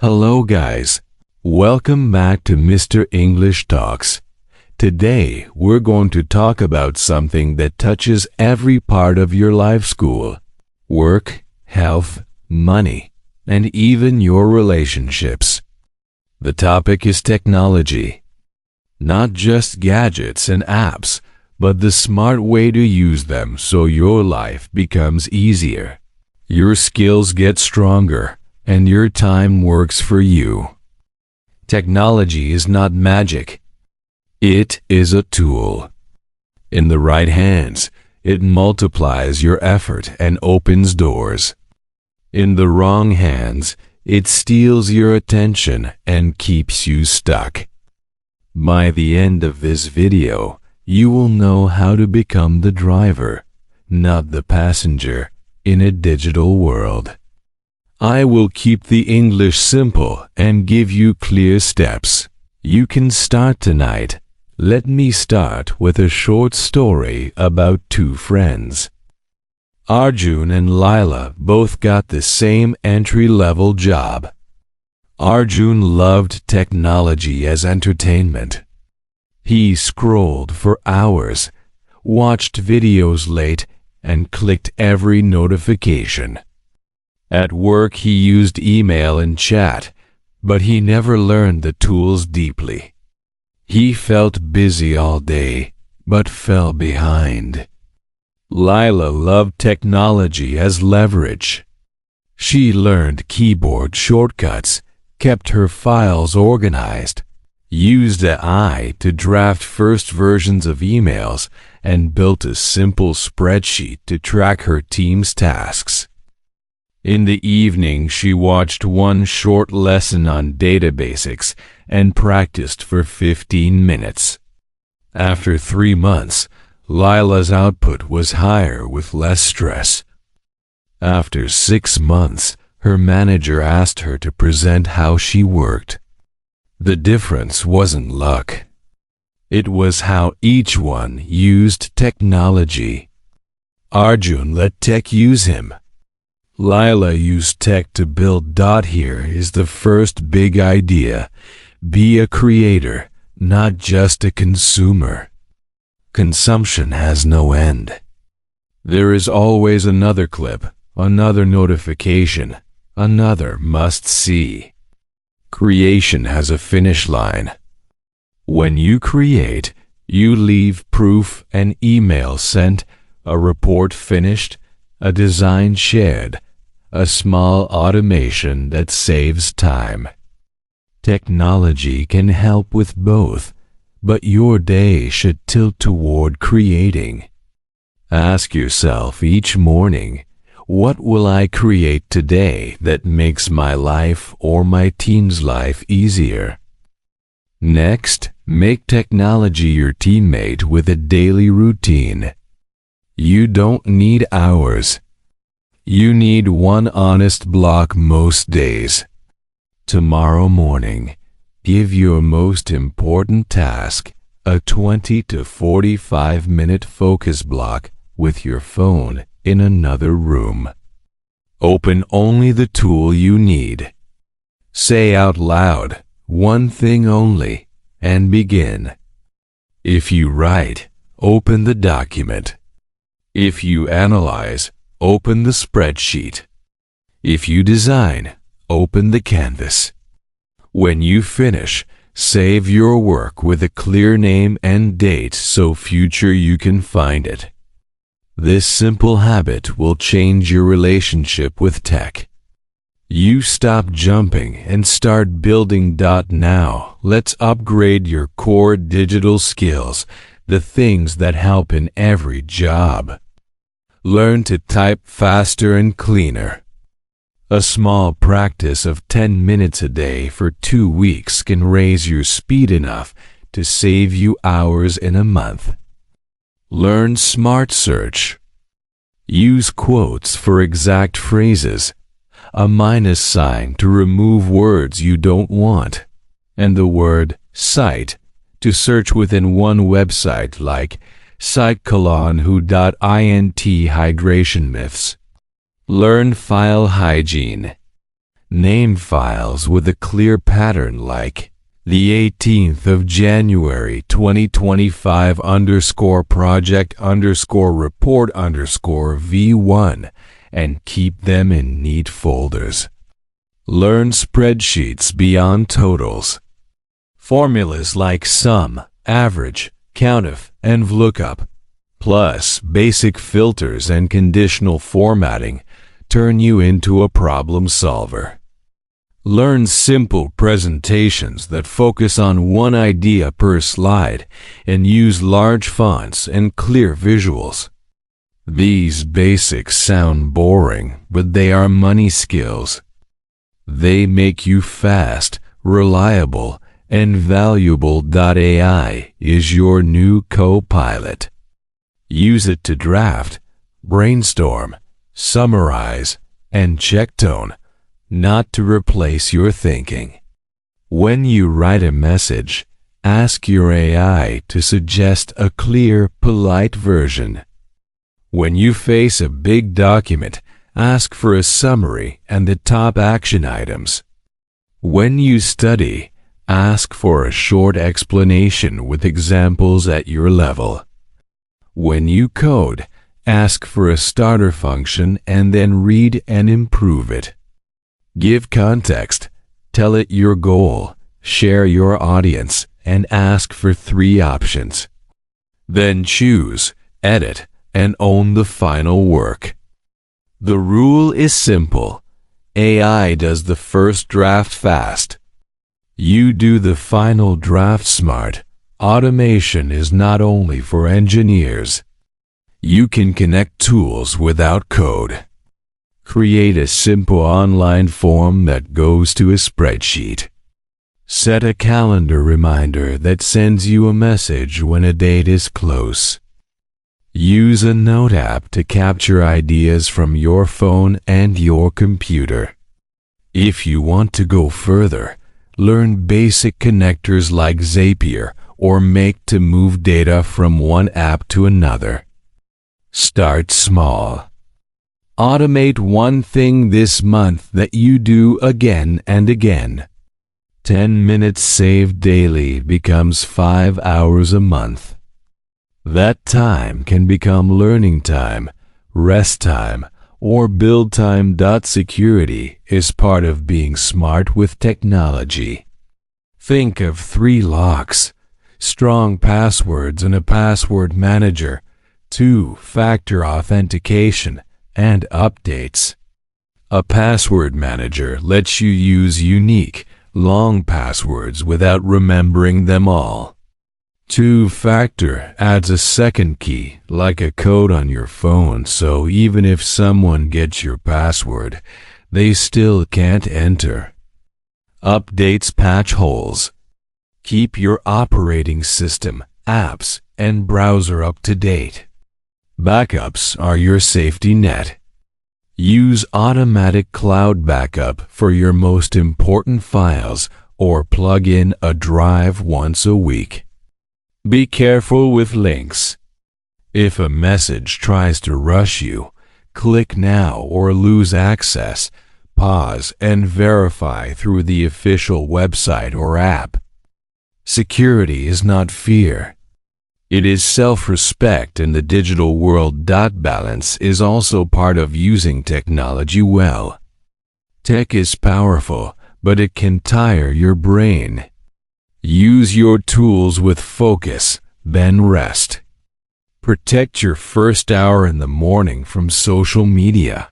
Hello guys, welcome back to Mr. English Talks. Today we're going to talk about something that touches every part of your life: school, work, health, money, and even your relationships. The topic is technology. Not just gadgets and apps, but the smart way to use them so your life becomes easier, your skills get stronger, and your time works for you. Technology is not magic. It is a tool. In the right hands, it multiplies your effort and opens doors. In the wrong hands, it steals your attention and keeps you stuck. By the end of this video, you will know how to become the driver, not the passenger, in a digital world. I will keep the English simple and give you clear steps. You can start tonight. Let me start with a short story about two friends. Arjun and Lila both got the same entry-level job. Arjun loved technology as entertainment. He scrolled for hours, watched videos late, and clicked every notification. At work he used email and chat, but he never learned the tools deeply. He felt busy all day, but fell behind. Lila loved technology as leverage. She learned keyboard shortcuts, kept her files organized, used AI to draft first versions of emails, and built a simple spreadsheet to track her team's tasks. In the evening, she watched one short lesson on data basics and practiced for 15 minutes. After 3 months, Lila's output was higher with less stress. After 6 months, her manager asked her to present how she worked. The difference wasn't luck. It was how each one used technology. Arjun let tech use him. Lila used tech to build. Here is the first big idea. Be a creator, not just a consumer. Consumption has no end. There is always another clip, another notification, another must-see. Creation has a finish line. When you create, you leave proof: an email sent, a report finished, a design shared, a small automation that saves time. Technology can help with both, but your day should tilt toward creating. Ask yourself each morning, what will I create today that makes my life or my team's life easier? Next, make technology your teammate with a daily routine. You don't need hours. You need one honest block most days. Tomorrow morning, give your most important task a 20 to 45-minute focus block with your phone in another room. Open only the tool you need. Say out loud, one thing only, and begin. If you write, open the document. If you analyze, open the spreadsheet. If you design, open the canvas. When you finish, save your work with a clear name and date so future you can find it. This simple habit will change your relationship with tech. You stop jumping and start building. Now, let's upgrade your core digital skills, the things that help in every job. Learn to type faster and cleaner. A small practice of 10 minutes a day for 2 weeks can raise your speed enough to save you hours in a month. Learn smart search. Use quotes for exact phrases, a minus sign to remove words you don't want, and the word site to search within one website like site:/who.int hydration myths. Learn file hygiene. Name files with a clear pattern like the 18th of January 2025 project report V1 and keep them in neat folders. Learn spreadsheets beyond totals. Formulas like sum, average, COUNTIF, and VLOOKUP, plus basic filters and conditional formatting turn you into a problem solver. Learn simple presentations that focus on one idea per slide and use large fonts and clear visuals. These basics sound boring, but they are money skills. They make you fast, reliable, and valuable. AI is your new co-pilot. Use it to draft, brainstorm, summarize, and check tone, not to replace your thinking. When you write a message, ask your AI to suggest a clear, polite version. When you face a big document, ask for a summary and the top action items. When you study, ask for a short explanation with examples at your level. When you code, ask for a starter function and then read and improve it. Give context, tell it your goal, share your audience, and ask for 3 options. Then choose, edit, and own the final work. The rule is simple. AI does the first draft fast. You do the final draft smart. Automation is not only for engineers. You can connect tools without code. Create a simple online form that goes to a spreadsheet. Set a calendar reminder that sends you a message when a date is close. Use a note app to capture ideas from your phone and your computer. If you want to go further, learn basic connectors like Zapier or Make to move data from one app to another. Start small. Automate one thing this month that you do again and again. 10 minutes saved daily becomes 5 hours a month. That time can become learning time, rest time, or build time. Security is part of being smart with technology. Think of 3 locks, strong passwords and a password manager, 2-factor authentication, and updates. A password manager lets you use unique, long passwords without remembering them all. 2-factor adds a second key, like a code on your phone, so even if someone gets your password, they still can't enter. Updates patch holes. Keep your operating system, apps, and browser up to date. Backups are your safety net. Use automatic cloud backup for your most important files or plug in a drive once a week. Be careful with links. If a message tries to rush you, click now or lose access. Pause and verify through the official website or app. Security is not fear. It is self-respect in the digital world. Balance is also part of using technology well. Tech is powerful, but it can tire your brain. Use your tools with focus, then rest. Protect your first hour in the morning from social media.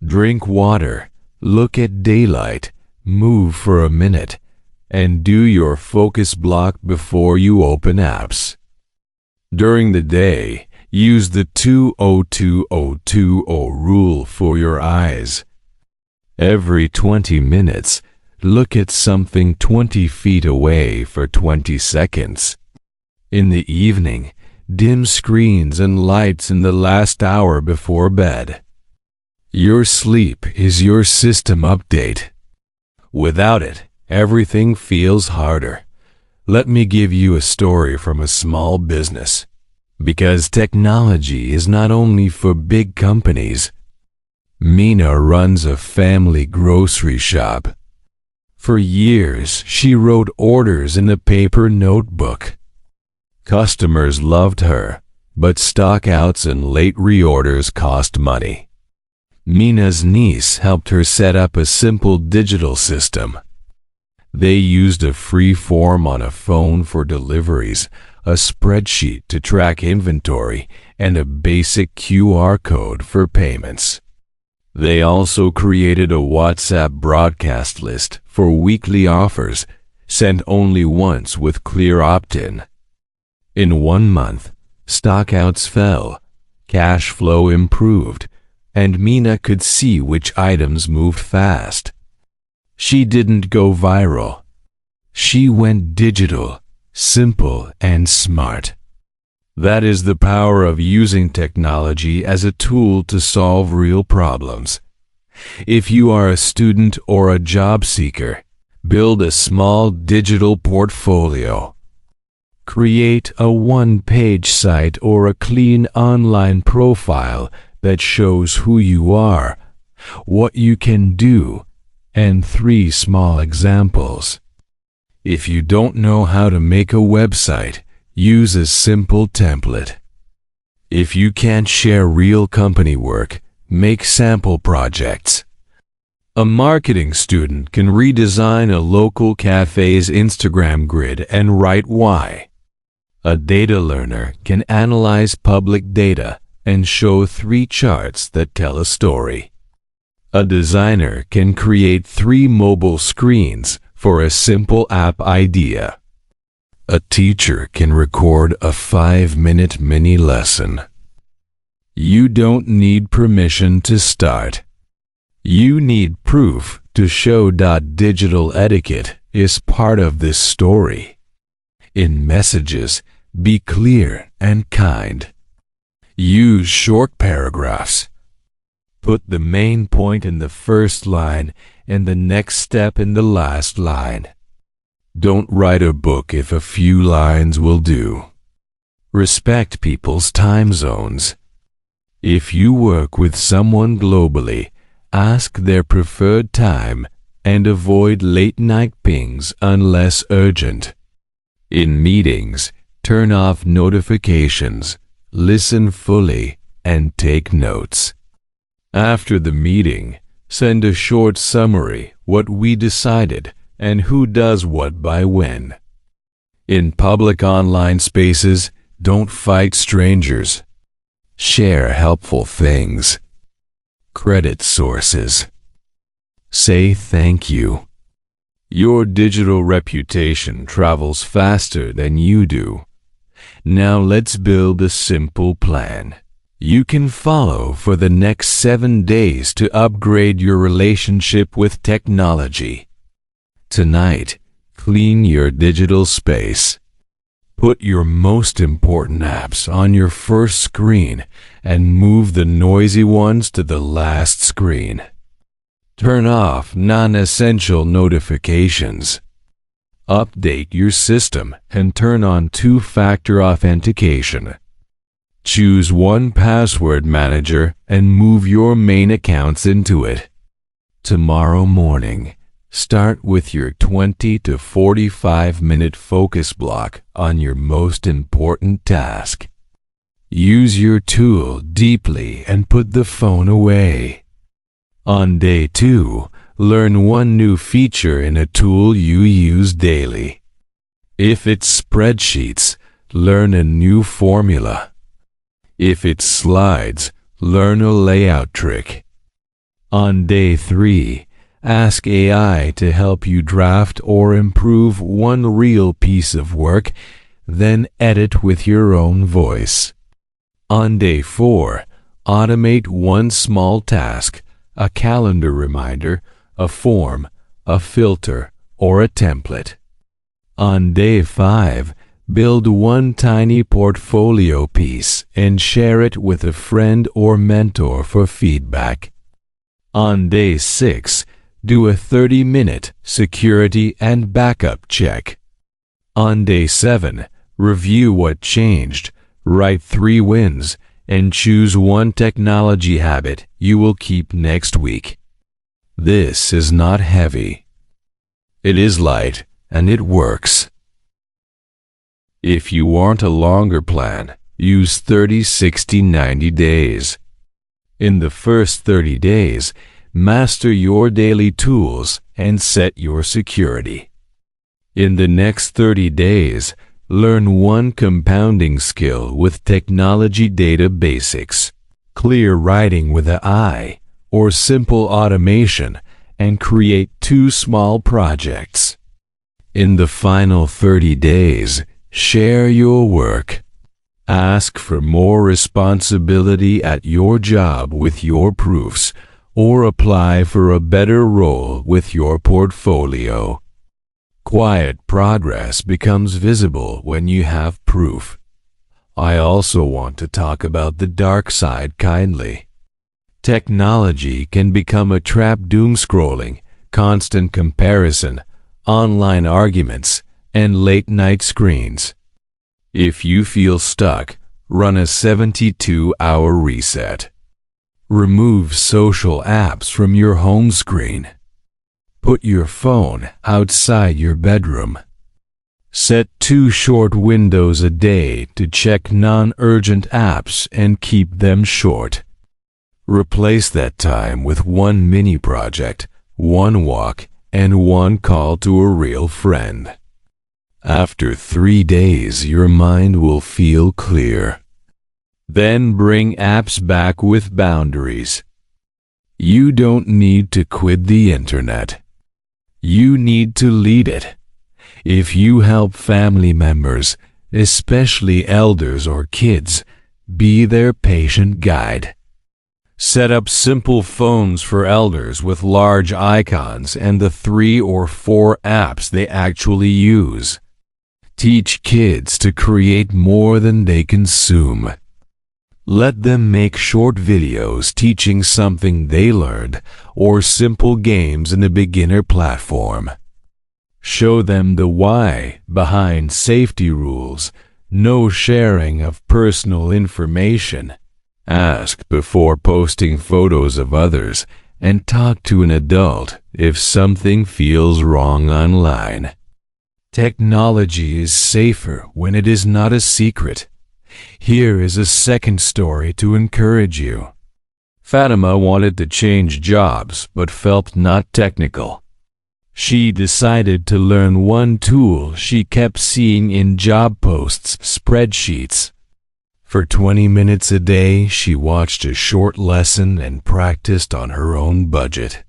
Drink water, look at daylight, move for a minute, and do your focus block before you open apps. During the day, use the 2-0-2-0-2-0 rule for your eyes. Every 20 minutes, look at something 20 feet away for 20 seconds. In the evening, dim screens and lights in the last hour before bed. Your sleep is your system update. Without it, everything feels harder. Let me give you a story from a small business. Because technology is not only for big companies. Mina runs a family grocery shop. For years, she wrote orders in a paper notebook. Customers loved her, but stockouts and late reorders cost money. Mina's niece helped her set up a simple digital system. They used a free form on a phone for deliveries, a spreadsheet to track inventory, and a basic QR code for payments. They also created a WhatsApp broadcast list for weekly offers, sent only once with clear opt-in. In 1 month, stockouts fell, cash flow improved, and Mina could see which items moved fast. She didn't go viral. She went digital, simple, and smart. That is the power of using technology as a tool to solve real problems. If you are a student or a job seeker, build a small digital portfolio. Create a one-page site or a clean online profile that shows who you are, what you can do, and 3 small examples. If you don't know how to make a website, use a simple template. If you can't share real company work, make sample projects. A marketing student can redesign a local cafe's Instagram grid and write why. A data learner can analyze public data and show 3 charts that tell a story. A designer can create 3 mobile screens for a simple app idea. A teacher can record a 5-minute mini lesson. You don't need permission to start. You need proof to show that digital etiquette is part of this story. In messages, be clear and kind. Use short paragraphs. Put the main point in the first line and the next step in the last line. Don't write a book if a few lines will do. Respect people's time zones. If you work with someone globally, ask their preferred time and avoid late-night pings unless urgent. In meetings, turn off notifications, listen fully, and take notes. After the meeting, send a short summary, what we decided, and who does what by when. In public online spaces, don't fight strangers. Share helpful things. Credit sources. Say thank you. Your digital reputation travels faster than you do. Now let's build a simple plan you can follow for the next 7 days to upgrade your relationship with technology. Tonight, clean your digital space. Put your most important apps on your first screen and move the noisy ones to the last screen. Turn off non-essential notifications. Update your system and turn on 2-factor authentication. Choose one password manager and move your main accounts into it. Tomorrow morning, start with your 20 to 45-minute focus block on your most important task. Use your tool deeply and put the phone away. On day 2, learn one new feature in a tool you use daily. If it's spreadsheets, learn a new formula. If it's slides, learn a layout trick. On day 3, ask AI to help you draft or improve one real piece of work, then edit with your own voice. On day 4, automate one small task, a calendar reminder, a form, a filter, or a template. On day 5, build one tiny portfolio piece and share it with a friend or mentor for feedback. On day 6, do a 30-minute security and backup check. On day 7, review what changed, write 3 wins, and choose one technology habit you will keep next week. This is not heavy. It is light and it works. If you want a longer plan, use 30, 60, 90 days. In the first 30 days, master your daily tools and set your security. In the next 30 days, learn one compounding skill with technology data basics, clear writing with an I, or simple automation, and create 2 small projects. In the final 30 days, share your work. Ask for more responsibility at your job with your proofs, or apply for a better role with your portfolio. Quiet progress becomes visible when you have proof. I also want to talk about the dark side kindly. Technology can become a trap. Doom scrolling, constant comparison, online arguments, and late-night screens. If you feel stuck, run a 72-hour reset. Remove social apps from your home screen. Put your phone outside your bedroom. Set 2 short windows a day to check non-urgent apps and keep them short. Replace that time with 1 mini project, 1 walk, and 1 call to a real friend. After 3 days, your mind will feel clear. Then bring apps back with boundaries. You don't need to quit the internet. You need to lead it. If you help family members, especially elders or kids, be their patient guide. Set up simple phones for elders with large icons and the 3 or 4 apps they actually use. Teach kids to create more than they consume. Let them make short videos teaching something they learned, or simple games in a beginner platform. Show them the why behind safety rules, no sharing of personal information. Ask before posting photos of others, and talk to an adult if something feels wrong online. Technology is safer when it is not a secret. Here is a second story to encourage you. Fatima wanted to change jobs but felt not technical. She decided to learn one tool she kept seeing in job posts: spreadsheets. For 20 minutes a day, she watched a short lesson and practiced on her own budget.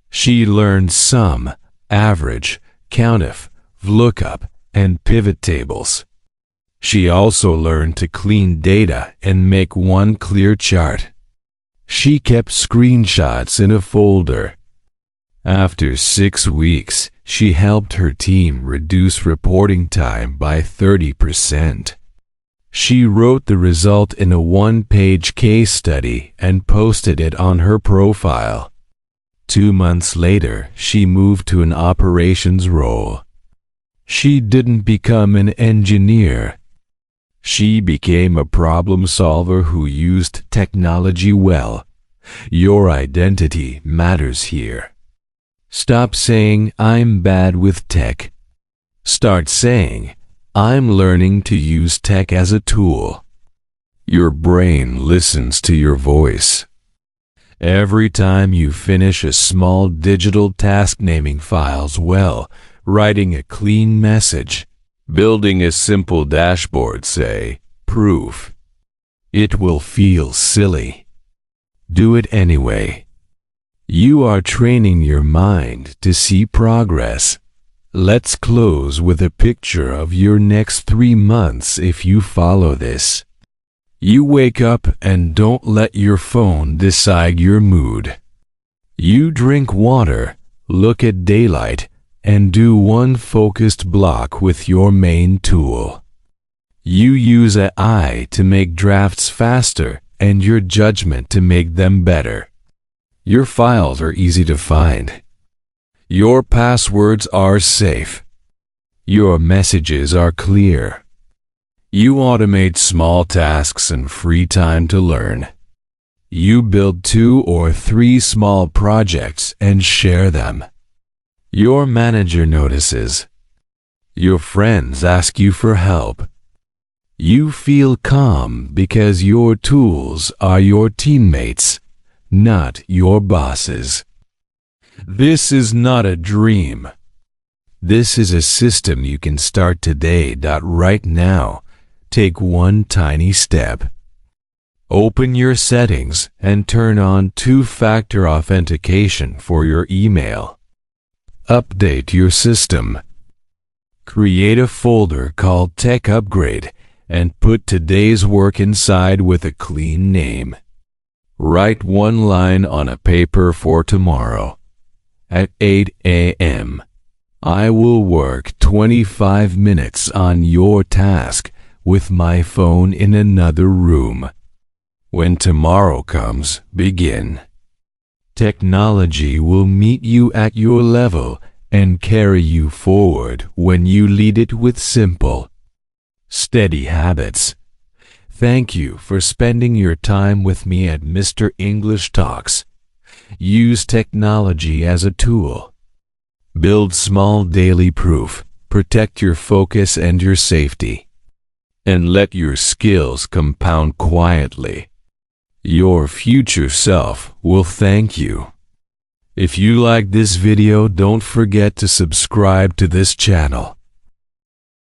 She learned sum, average, COUNTIF, lookup, and pivot tables. She also learned to clean data and make one clear chart. She kept screenshots in a folder. After 6 weeks, she helped her team reduce reporting time by 30%. She wrote the result in a 1-page case study and posted it on her profile. 2 months later, she moved to an operations role. She didn't become an engineer. She became a problem solver who used technology well. Your identity matters here. Stop saying, "I'm bad with tech." Start saying, "I'm learning to use tech as a tool." Your brain listens to your voice. Every time you finish a small digital task, naming files well, writing a clean message, building a simple dashboard, say, proof. It will feel silly. Do it anyway. You are training your mind to see progress. Let's close with a picture of your next 3 months if you follow this. You wake up and don't let your phone decide your mood. You drink water, look at daylight, and do one focused block with your main tool. You use an eye to make drafts faster and your judgment to make them better. Your files are easy to find. Your passwords are safe. Your messages are clear. You automate small tasks and free time to learn. You build 2 or 3 small projects and share them. Your manager notices. Your friends ask you for help. You feel calm because your tools are your teammates, not your bosses. This is not a dream. This is a system you can start today. Right now, take one tiny step. Open your settings and turn on two-factor authentication for your email. Update your system. Create a folder called Tech Upgrade and put today's work inside with a clean name. Write one line on a paper for tomorrow. At 8 a.m., I will work 25 minutes on your task with my phone in another room. When tomorrow comes, begin. Technology will meet you at your level and carry you forward when you lead it with simple, steady habits. Thank you for spending your time with me at Mr. English Talks. Use technology as a tool. Build small daily proof, protect your focus and your safety, and let your skills compound quietly. Your future self will thank you. If you like this video, don't forget to subscribe to this channel.